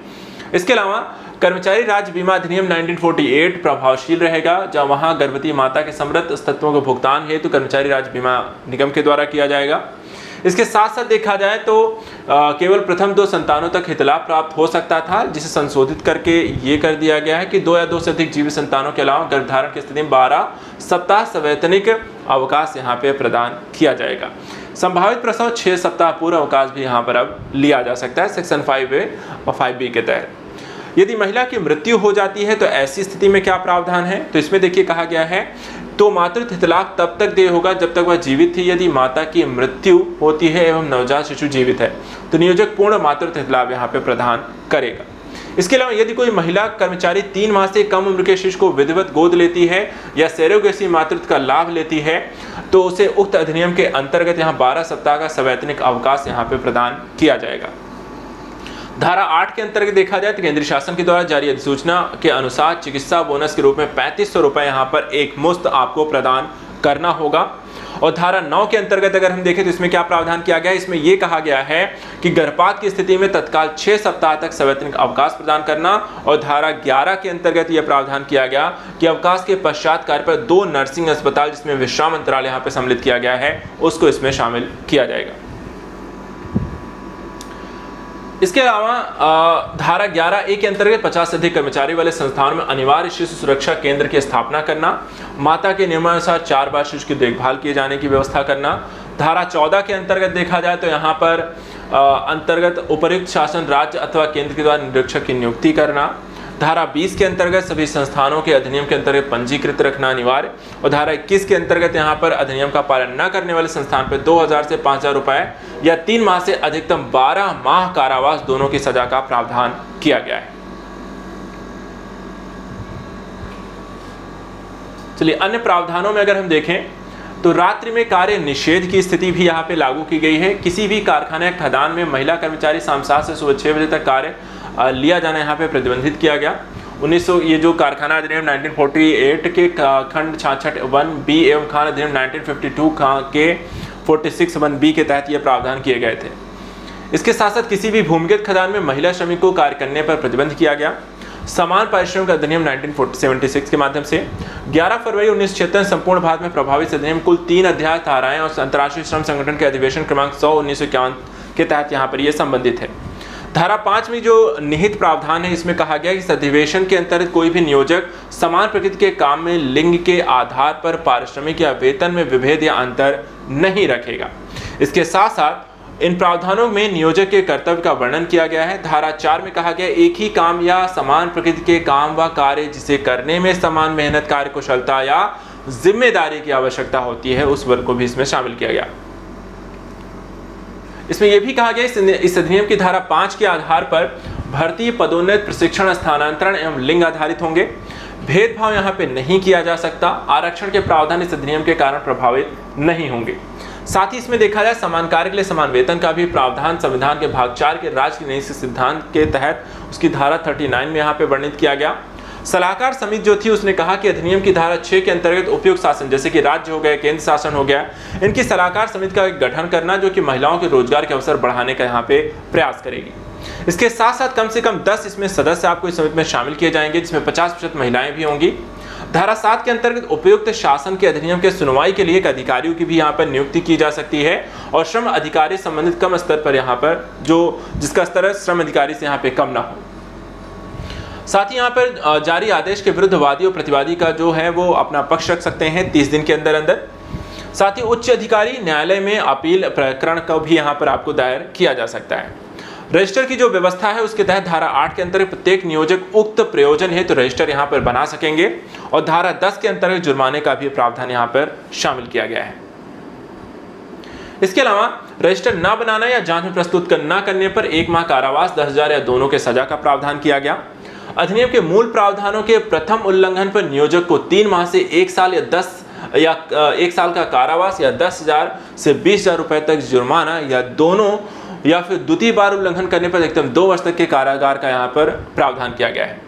A: इसके अलावा कर्मचारी राज्य बीमा अधिनियम 1948 प्रभावशील रहेगा, जहाँ वहाँ गर्भवती माता के समृद्ध तत्वों के भुगतान हेतु कर्मचारी राज्य बीमा निगम के द्वारा किया जाएगा। इसके साथ साथ देखा जाए तो केवल प्रथम 2 संतानों तक हितलाभ प्राप्त हो सकता था, जिसे संशोधित करके ये कर दिया गया है कि 2 या 2 से अधिक जीवित संतानों के अलावा गर्भधारण की स्थिति में 12 सप्ताह सवैतनिक अवकाश यहाँ पे प्रदान किया जाएगा। संभावित प्रसव 6 सप्ताह पूर्व अवकाश भी यहाँ पर अब लिया जा सकता है सेक्शन 5A और 5B के तहत। यदि महिला की मृत्यु हो जाती है तो ऐसी स्थिति में क्या प्रावधान है तो इसमें देखिए कहा गया है तो मातृत्व हितलाभ तब तक देय होगा जब तक वह जीवित थी। यदि माता की मृत्यु होती है एवं नवजात शिशु जीवित है तो नियोजक पूर्ण मातृत्व हितलाभ यहाँ पे प्रदान करेगा। इसके अलावा यदि कोई महिला कर्मचारी 3 माह से कम उम्र के शिशु को विधिवत गोद लेती है या सैरोगेसी मातृत्व का लाभ लेती है तो उसे उक्त अधिनियम के अंतर्गत यहाँ 12 सप्ताह का सवैतनिक अवकाश यहाँ पे प्रदान किया जाएगा। धारा 8 के अंतर्गत देखा जाए तो केंद्रीय शासन के द्वारा जारी अधिसूचना के अनुसार चिकित्सा बोनस के रूप में 3500 रुपए यहाँ पर एक मुश्त आपको प्रदान करना होगा। और धारा 9 के अंतर्गत अगर हम देखें तो इसमें क्या प्रावधान किया गया है, इसमें यह कहा गया है कि गर्भपात की स्थिति में तत्काल 6 सप्ताह तक सवैतनिक अवकाश प्रदान करना। और धारा 11 के अंतर्गत यह प्रावधान किया गया कि अवकाश के पश्चात कार्य पर 2 नर्सिंग अस्पताल जिसमें विश्राम अंतराल यहाँ पे सम्मिलित किया गया है उसको इसमें शामिल किया जाएगा। इसके अलावा धारा 11A के अंतर्गत 50 से अधिक कर्मचारी वाले संस्थानों में अनिवार्य शिशु सुरक्षा केंद्र की स्थापना करना, माता के नियमानुसार 4 बार शिशु की देखभाल किए जाने की व्यवस्था करना। धारा 14 के अंतर्गत देखा जाए तो यहाँ पर अंतर्गत उपर्युक्त शासन राज्य अथवा केंद्र के द्वारा निरीक्षक की नियुक्ति करना। धारा 20 के अंतर्गत सभी संस्थानों के अधिनियम के अंतर्गत पंजीकृत रखना अनिवार्य। और धारा 21 के अंतर्गत यहाँ पर अधिनियम का पालन न करने वाले संस्थान पर 2000 से 5000 रुपए या 3 माह से अधिकतम 12 माह कारावास दोनों की सजा का प्रावधान किया गया है। चलिए अन्य प्रावधानों में अगर हम देखें तो रात्रि में कार्य निषेध की स्थिति भी यहाँ पे लागू की गई है। किसी भी कारखाने या खदान में महिला कर्मचारी शाम 7 से सुबह 6 बजे तक कार्य लिया जाना यहाँ पे प्रतिबंधित किया गया। 1900 ये जो कारखाना अधिनियम 1948 के खंड 66 1B एवं खान अधिनियम 1952 के 46 1B के तहत ये प्रावधान किए गए थे। इसके साथ साथ किसी भी भूमिगत खदान में महिला श्रमिक को कार्य करने पर प्रतिबंध किया गया। समान पारिश्रमिक अधिनियम 1976 के माध्यम से 11 फरवरी 1976 संपूर्ण भारत में प्रभावित अधिनियम कुल 3 अध्याय धाराएं और अंतर्राष्ट्रीय श्रम संगठन के अधिवेशन क्रमांक 100 1951 के तहत यहाँ पर यह संबंधित है। धारा 5 में जो निहित प्रावधान है इसमें कहा गया कि इस अधिवेशन के अंतर्गत कोई भी नियोजक समान प्रकृति के काम में लिंग के आधार पर पारिश्रमिक या वेतन में विभेद या अंतर नहीं रखेगा। इसके साथ साथ इन प्रावधानों में नियोजक के कर्तव्य का वर्णन किया गया है। धारा 4 में कहा गया एक ही काम या समान प्रकृति के काम व कार्य जिसे करने में समान मेहनत, कार्य कुशलता या जिम्मेदारी की आवश्यकता होती है उस वर्ग को भी इसमें शामिल किया गया। इसमें यह भी कहा गया इस अधिनियम की धारा 5 के आधार पर भर्ती, पदोन्नति, प्रशिक्षण, स्थानांतरण एवं लिंग आधारित होंगे। भेदभाव यहाँ पे नहीं किया जा सकता। आरक्षण के प्रावधान इस अधिनियम के कारण प्रभावित नहीं होंगे। साथ ही इसमें देखा जाए समान कार्य के लिए समान वेतन का भी प्रावधान संविधान के भाग 4 के राज्य न्यायिक सिद्धांत के तहत उसकी धारा 39 में यहाँ पे वर्णित किया गया। सलाहकार समिति जो थी उसने कहा कि अधिनियम की धारा 6 के अंतर्गत उपयुक्त शासन जैसे कि राज्य हो गए, केंद्र शासन हो गया, इनकी सलाहकार समिति का एक गठन करना जो कि महिलाओं के रोजगार के अवसर बढ़ाने का यहाँ पे प्रयास करेगी। इसके साथ साथ कम से कम 10 इसमें सदस्य आपको इस समिति में शामिल किए जाएंगे जिसमें 50% महिलाएं भी होंगी। धारा 7 के अंतर्गत उपयुक्त शासन के अधिनियम के सुनवाई के लिए एक अधिकारियों की भी यहाँ पर नियुक्ति की जा सकती है और श्रम अधिकारी संबंधित कम स्तर पर यहाँ पर जिसका स्तर श्रम अधिकारी से यहाँ पे कम ना हो। साथ ही यहाँ पर जारी आदेश के विरुद्ध वादी और प्रतिवादी का जो है वो अपना पक्ष रख सकते हैं 30 दिन के अंदर अंदर। साथ ही उच्च अधिकारी न्यायालय में अपील प्रकरण को भी यहाँ पर आपको दायर किया जा सकता है। रजिस्टर की जो व्यवस्था है उसके तहत धारा 8 के अंतर्गत प्रत्येक नियोजक उक्त प्रयोजन है तो रजिस्टर यहाँ पर बना सकेंगे और धारा 10 के अंतर्गत जुर्माने का भी प्रावधान यहाँ पर शामिल किया गया है। इसके अलावा रजिस्टर न बनाना या जांच में प्रस्तुत न करने पर 1 माह कारावास, 10,000 या दोनों के सजा का प्रावधान किया गया। अधिनियम के मूल प्रावधानों के प्रथम उल्लंघन पर नियोजक को 3 माह से 1 साल या 1 साल का कारावास या 10,000 से 20,000 रुपए तक जुर्माना या दोनों या फिर द्वितीय बार उल्लंघन करने पर अधिकतम 2 वर्ष तक के कारागार का यहाँ पर प्रावधान किया गया है।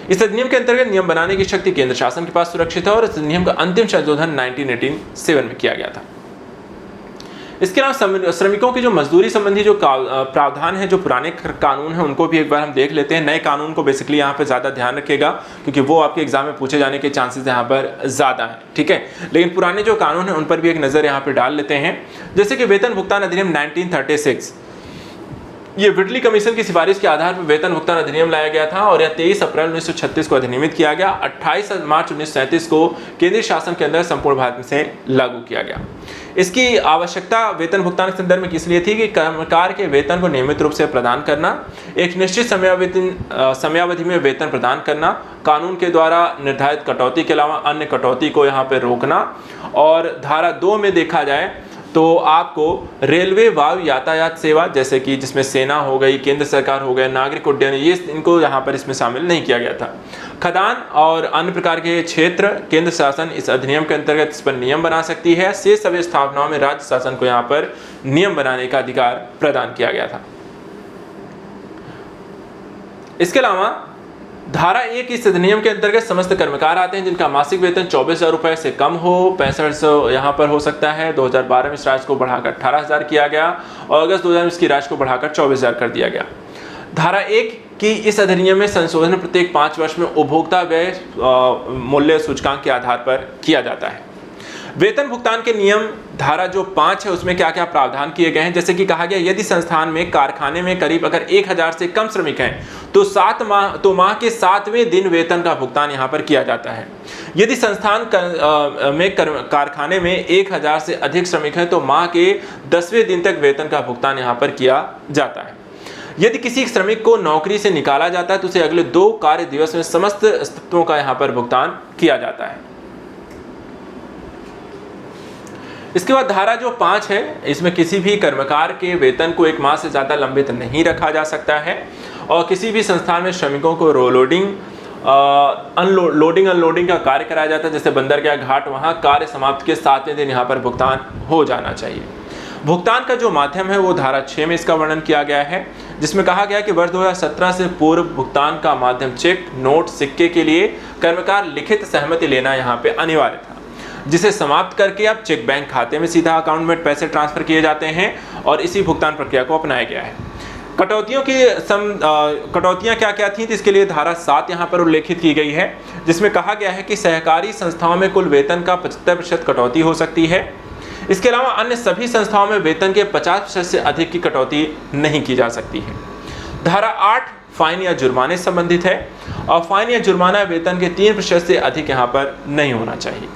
A: इस अधिनियम के अंतर्गत नियम बनाने की शक्ति केंद्र शासन के पास सुरक्षित है और इस अधिनियम का अंतिम संशोधन 1987 में किया गया था। इसके अलावा श्रमिकों की जो मजदूरी संबंधी जो प्रावधान है, जो पुराने कानून है उनको भी एक बार हम देख लेते हैं। नए कानून को बेसिकली यहाँ पे ज़्यादा ध्यान रखिएगा क्योंकि वो आपके एग्जाम में पूछे जाने के चांसेस यहाँ पर ज़्यादा हैं, ठीक है। लेकिन पुराने जो कानून है उन पर भी एक नज़र यहाँ पे डाल लेते हैं। जैसे कि वेतन भुगतान अधिनियम 1936, ये विटली कमीशन की सिफारिश के आधार पर वेतन भुगतान अधिनियम लाया गया था और यह 23 अप्रैल 1936 को अधिनियमित किया गया। 28 मार्च 1937 को केंद्रीय शासन के अंदर संपूर्ण भारत में से लागू किया गया। इसकी आवश्यकता वेतन भुगतान के संदर्भ में किस लिए थी कि कर्मकार के वेतन को नियमित रूप से प्रदान करना, एक निश्चित समयावधि में वेतन प्रदान करना, कानून के द्वारा निर्धारित कटौती के अलावा अन्य कटौती को यहाँ पर रोकना। और धारा 2 में देखा जाए तो आपको रेलवे, वायु यातायात सेवा जैसे कि जिसमें सेना हो गई, केंद्र सरकार हो गया, नागरिक उड्डयन, ये इनको यहाँ पर इसमें शामिल नहीं किया गया था। खदान और अन्य प्रकार के क्षेत्र केंद्र शासन इस अधिनियम के अंतर्गत इस पर नियम बना सकती है। शेष सभी स्थापनाओं में राज्य शासन को यहाँ पर नियम बनाने का अधिकार प्रदान किया गया था। इसके अलावा धारा 1 इस अधिनियम के अंतर्गत समस्त कर्मकार आते हैं जिनका मासिक वेतन 24,000 रुपए से कम हो, 6500 यहाँ पर हो सकता है। 2012 में इस राशि को बढ़ाकर 18,000 किया गया और अगस्त 2000 में इसकी राशि को बढ़ाकर 24,000 कर दिया गया। धारा 1 की इस अधिनियम में संशोधन प्रत्येक 5 वर्ष में उपभोक्ता व्यय मूल्य सूचकांक के आधार पर किया जाता है। वेतन भुगतान के नियम धारा जो 5 है उसमें क्या क्या प्रावधान किए गए हैं। जैसे कि कहा गया यदि संस्थान में कारखाने में करीब अगर 1000 से कम श्रमिक हैं तो माह के 7वें दिन वेतन का भुगतान यहाँ पर किया जाता है। यदि संस्थान कारखाने में 1000 से अधिक श्रमिक हैं तो माह के 10वें दिन तक वेतन का भुगतान यहाँ पर किया जाता है। यदि किसी श्रमिक को नौकरी से निकाला जाता है तो उसे अगले 2 कार्य दिवस में समस्त तत्वों का यहाँ पर भुगतान किया जाता है। इसके बाद धारा जो 5 है इसमें किसी भी कर्मकार के वेतन को 1 माह से ज़्यादा लंबित नहीं रखा जा सकता है और किसी भी संस्थान में श्रमिकों को लोडिंग अनलोडिंग का कार्य कराया जाता है। जैसे बंदरगाह घाट, वहाँ कार्य समाप्ति के 7वें दिन यहाँ पर भुगतान हो जाना चाहिए। भुगतान का जो माध्यम है वो धारा 6 में इसका वर्णन किया गया है जिसमें कहा गया कि वर्ष 2017 से पूर्व भुगतान का माध्यम चेक, नोट, सिक्के के लिए कर्मकार लिखित सहमति लेना यहाँ पे अनिवार्य था, जिसे समाप्त करके अब चेक बैंक खाते में सीधा अकाउंट में पैसे ट्रांसफर किए जाते हैं और इसी भुगतान प्रक्रिया को अपनाया गया है। कटौतियां क्या क्या थी, तो इसके लिए धारा 7 यहाँ पर उल्लेखित की गई है जिसमें कहा गया है कि सहकारी संस्थाओं में कुल वेतन का 75% कटौती हो सकती है। इसके अलावा अन्य सभी संस्थाओं में वेतन के 50% से अधिक की कटौती नहीं की जा सकती है। धारा 8 फाइन या जुर्माने संबंधित है और फाइन या जुर्माना वेतन के 3% से अधिक यहाँ पर नहीं होना चाहिए।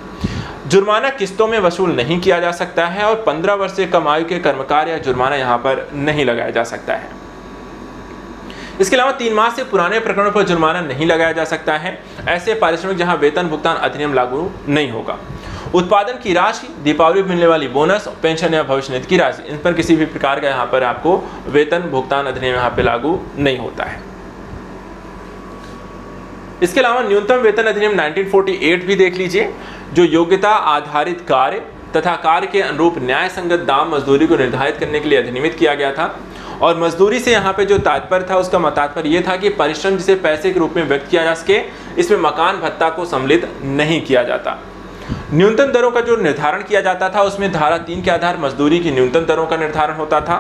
A: जुर्माना किस्तों में वसूल नहीं किया जा सकता है और 15 वर्ष से कम आयु के कर्मकार या जुर्माना यहाँ पर नहीं लगाया जा सकता है। इसके अलावा 3 माह से पुराने प्रकरणों पर जुर्माना नहीं लगाया जा सकता है। ऐसे पारिश्रमिक जहां वेतन भुगतान अधिनियम लागू नहीं होगा। उत्पादन की राशि, दीपावली मिलने वाली बोनस, पेंशन या भविष्य निधि की राशि, इन पर किसी भी प्रकार का यहाँ पर आपको वेतन भुगतान अधिनियम यहाँ पे लागू नहीं होता है। इसके अलावा न्यूनतम वेतन अधिनियम 1948 भी देख लीजिए, जो योग्यता आधारित कार्य तथा कार्य के अनुरूप न्याय संगत दाम मजदूरी को निर्धारित करने के लिए अधिनियमित किया गया था। और मजदूरी से यहाँ पे जो तात्पर्य था, उसका तात्पर्य ये था कि परिश्रम जिसे पैसे के रूप में व्यक्त किया जा सके, इसमें मकान भत्ता को सम्मिलित नहीं किया जाता। न्यूनतम दरों का जो निर्धारण किया जाता था, उसमें धारा 3 के आधार मजदूरी की न्यूनतम दरों का निर्धारण होता था।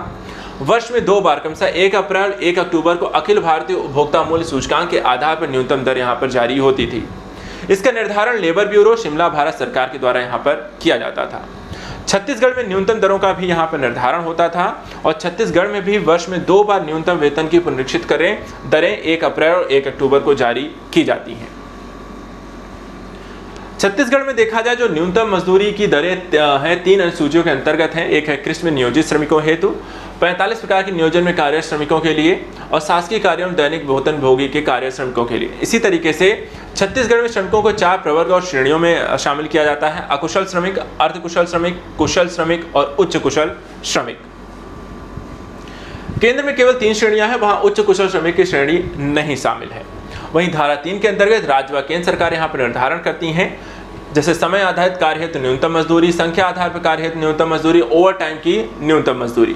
A: वर्ष में 2 बार क्रमशः 1 अप्रैल 1 अक्टूबर को अखिल भारतीय उपभोक्ता मूल्य सूचकांक के आधार पर न्यूनतम दर यहाँ पर जारी होती थी। इसका निर्धारण लेबर ब्यूरो शिमला भारत सरकार के द्वारा यहाँ पर किया जाता था। छत्तीसगढ़ में न्यूनतम दरों का भी यहाँ पर निर्धारण होता था और छत्तीसगढ़ में भी वर्ष में 2 बार न्यूनतम वेतन की पुनरीक्षित दरें 1 अप्रैल और 1 अक्टूबर को जारी की जाती हैं। छत्तीसगढ़ में देखा जाए जो न्यूनतम मजदूरी की दरें हैं 3 अनुसूचियों के अंतर्गत हैं। एक है कृषि में नियोजित श्रमिकों हेतु, 45 प्रकार के नियोजन में कार्यरत श्रमिकों के लिए और शासकीय कार्यों में दैनिक वेतन भोगी के कार्यरत श्रमिकों के लिए। इसी तरीके से छत्तीसगढ़ में श्रमिकों को 4 प्रवर्ग और श्रेणियों में शामिल किया जाता है: अकुशल श्रमिक, अर्धकुशल श्रमिक, कुशल श्रमिक और उच्च कुशल श्रमिक। केंद्र में केवल 3 श्रेणियां हैं, वहां उच्च कुशल श्रमिक की श्रेणी नहीं शामिल है। वहीं धारा 3 के अंतर्गत राज्य व केंद्र सरकार यहाँ पर निर्धारण करती हैं, जैसे समय आधारित कार्य हेतु न्यूनतम मजदूरी, संख्या आधार पर कार्य हेतु न्यूनतम मजदूरी, ओवर टाइम की न्यूनतम मजदूरी।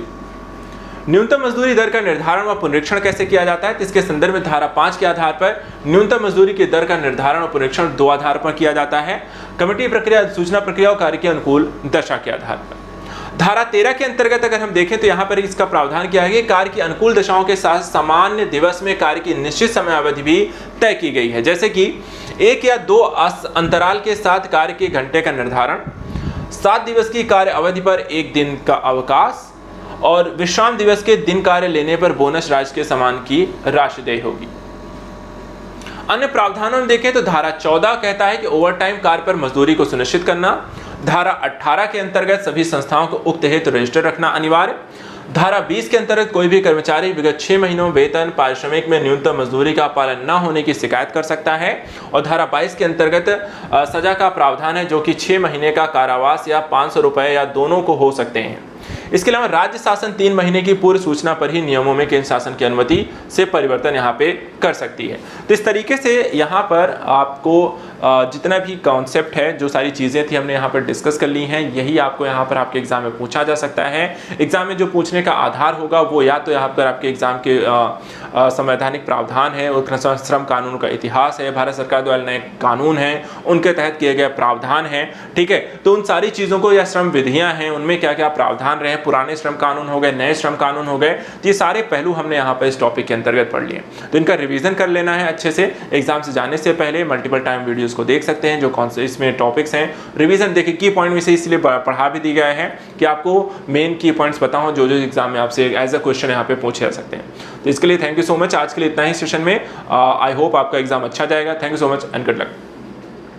A: न्यूनतम मजदूरी दर का निर्धारण व पुनरीक्षण कैसे किया जाता है, तो इसके संदर्भ में धारा 5 के आधार पर न्यूनतम मजदूरी की दर का निर्धारण और पुनरीक्षण 2 आधार पर किया जाता है: कमेटी प्रक्रिया, सूचना प्रक्रिया और कार्य के अनुकूल दशा के आधार पर। धारा 13 के अंतर्गत अगर हम देखें तो यहाँ पर इसका प्रावधान किया है कि कार्य की अनुकूल दशाओं के साथ सामान्य दिवस में कार्य की निश्चित समय अवधि भी तय की गई है, जैसे कि 1 या 2 अंतराल के साथ कार्य के घंटे का निर्धारण, 7 दिवस की कार्य अवधि पर 1 दिन का अवकाश और विश्राम दिवस के दिन कार्य लेने पर बोनस राशि के समान की राशि देय होगी। अन्य प्रावधानों में देखें तो धारा 14 कहता है कि ओवरटाइम कार्य पर मजदूरी को सुनिश्चित करना। धारा 18 के अंतर्गत सभी संस्थाओं को उक्त हेतु रजिस्टर रखना अनिवार्य। धारा 20 के अंतर्गत कोई भी कर्मचारी विगत 6 महीनों वेतन पारिश्रमिक में न्यूनतम मजदूरी का पालन न होने की शिकायत कर सकता है। और धारा 22 के अंतर्गत सजा का प्रावधान है, जो कि 6 महीने का कारावास या 500 रुपए या दोनों को हो सकते हैं। इसके अलावा राज्य शासन 3 महीने की पूर्व सूचना पर ही नियमों में केंद्र शासन की अनुमति से परिवर्तन यहाँ पे कर सकती है। तो इस तरीके से यहाँ पर आपको जितना भी कॉन्सेप्ट है, जो सारी चीज़ें थी हमने यहाँ पर डिस्कस कर ली हैं, यही आपको यहाँ पर आपके एग्जाम में पूछा जा सकता है। एग्जाम में जो पूछने का आधार होगा वो या तो यहाँ पर आपके एग्जाम के संवैधानिक प्रावधान है, और श्रम कानून का इतिहास है, भारत सरकार द्वारा नए कानून हैं उनके तहत किए गए प्रावधान हैं, ठीक है। तो उन सारी चीज़ों को, या श्रम विधियाँ हैं उनमें क्या क्या प्रावधान रहे, पुराने श्रम कानून हो गए, नए श्रम कानून हो गए, ये सारे पहलू हमने यहाँ पर इस टॉपिक के अंतर्गत पढ़ लिए। तो इनका रिवीजन कर लेना है अच्छे से। एग्जाम से जाने से पहले मल्टीपल टाइम वीडियोस को देख सकते हैं, जो कौन से इसमें टॉपिक्स हैं। रिवीजन देखिए, की पॉइंट में से इसलिए पढ़ा भी दी गया है कि आपको मेन की पॉइंट्स पता हो, जो एग्जाम में आपसे एज अ क्वेश्चन यहाँ पे पूछे जा सकते हैं। तो इसके लिए थैंक यू सो मच। आज के लिए इतना ही सेशन में। आई होप आपका एग्जाम अच्छा जाएगा। Thank you so much and good luck.